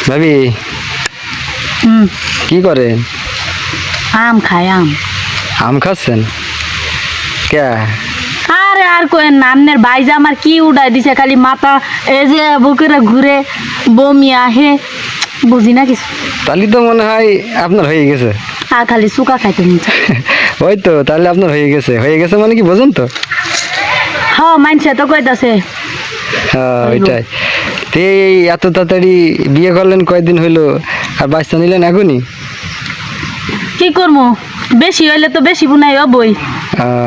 ভাবি কি করে? আম খাই আম। আম খাচ্ছেন কে? আরে আর কোয়েন না, আপনার ভাইজা আমার কি উড়াই দিছে, খালি মাথা এই যে বুকেরে ঘুরে বমি আহে, বুঝি না কিছু। তাহলে তো মনে হয় আপনার হয়ে গেছে। আর খালি চুকা খাইতে নিচ্ছে। ওই তো তাহলে আপনার হয়ে গেছে মানে কি বোঝেন তো? হ্যাঁ মানছে তো কইতাছে। হ্যাঁ ওইটাই। তে এই এত তাড়াতাড়ি বিয়ে করলেন, কয়দিন হইলো আর বাচ্চা নিলেন এখনই? কি করবো, বেশি হইলে তো বেশি বুনাই হবই,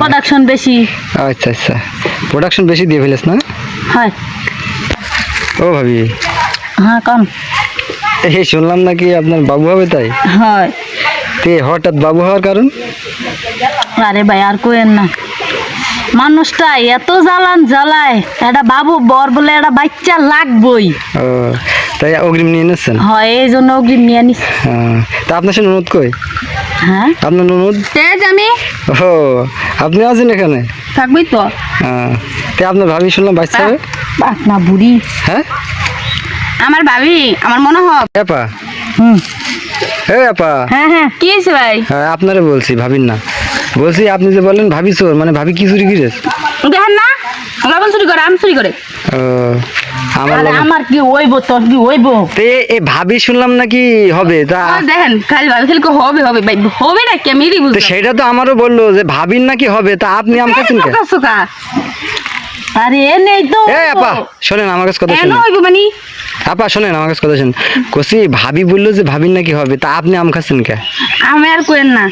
প্রোডাকশন বেশি। আচ্ছা আচ্ছা, প্রোডাকশন বেশি দিয়ে ফেলেছ না? হয়। ও ভাবি, হ্যাঁ কম। এই শুনলাম নাকি আপনার বাবু হবে, তাই? হয়। তে হঠাৎ বাবু হওয়ার কারণ? আরে ভাই আর কোয়েন না, মানুষটা এত জ্বালায় একটা বাবু বর বলে একটা বাচ্চা লাগবই। ও তাই অগ্রিম নিয়ে নিচ্ছেন? হয়, এই জন্য অগ্রিম নিয়ে নিস। তা আপনার সে ননদ কই? হ্যাঁ আপনার ননদ? তেজ আমি। ও আপনি আছেন এখানে? থাকবি তো। তে আপনার ভাবি শুনলাম বাচ্চা হবে? না বুড়ি। হ্যাঁ আমার ভাবি, আমার মনে হয়। আপা, হুম। আপা। হ্যাঁ হ্যাঁ, কি হয়েছে ভাই? হ্যাঁ আপনারা বলছি, ভাবির না। বলছি আপনি যে বললেন ভাবি চোর, মানে ভাবি কি চুরি করেছে? দেখেন না, লবণ চুরি করে, আম চুরি করে। ও আমার কি হইব, তোর কি হইব? তে এ ভাবি শুনলাম নাকি হবে, তা দেখেন খালি ভাবি খালি হবে হবে ভাই, হবে না কে মেরি বুঝতে। সেটা তো আমারও বললো যে ভাবির নাকি হবে, তা আপনি আম খাচ্ছেন কেন? আরে এ নেই তো। আপা শোনেন আমার কাছে কথা কেন শুনুন। হইব মানে? আপা শোনেন আমার কাছে কথা শুনুন। কসি ভাবি বললো যে ভাবির নাকি হবে, তা আপনি আম খাচ্ছেন কে? আমি আর কোয়েন না,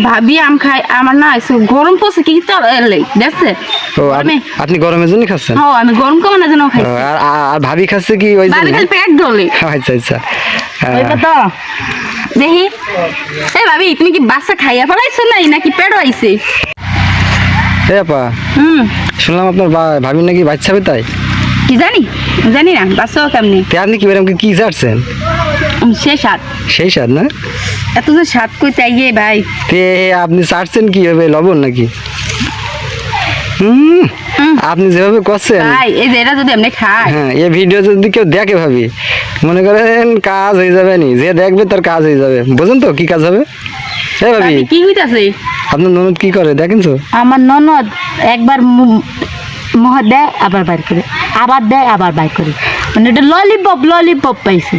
ভাবি আম খাই, আমার না গরম পড়ছে কি তো দেখছে। ও আপনি গরমের জন্য খাচ্ছেন? হ্যাঁ আমি গরম কমানোর জন্য খাই। আর ভাবি খাচ্ছে কি ওই জন্য? পেট ডলে। আচ্ছা আচ্ছা। তো দেখি, এই ভাবি তুমি কি বাচ্চা খাইয়া ফেলাইছো নাই নাকি পেট আইছে? আপা হুম, শুনলাম আপনার ভাবির নাকি বাচ্চা হবে, তাই? কি জানি না বাচ্চাও কেমনি। তে আপনি কি এরকম কি চাচ্ছেন? সে সাত। সেই স্বাদ না? এত যে সাত কইতে আইয়ে ভাই। তে আপনি চাচ্ছেন কি হবে, লবণ নাকি? আপনি যেভাবে করছেন ভাই, এই যে এটা যদি এমনি খায়, হ্যাঁ এই ভিডিও যদি কেউ দেখে ভাবি, মনে করেন কাজ হয়ে যাবে নি, যে দেখবে তার কাজ হয়ে যাবে। বুঝুন তো কি কাজ হবে? ভাবি কি হইতাছে? আপনার ননদ কি করে দেখেন তো? আমার ননদ একবার মহ দেয় আবার বাইর করে, আবার দেয় আবার বাইর করে, মানে এটা ললিপপ পাইছে।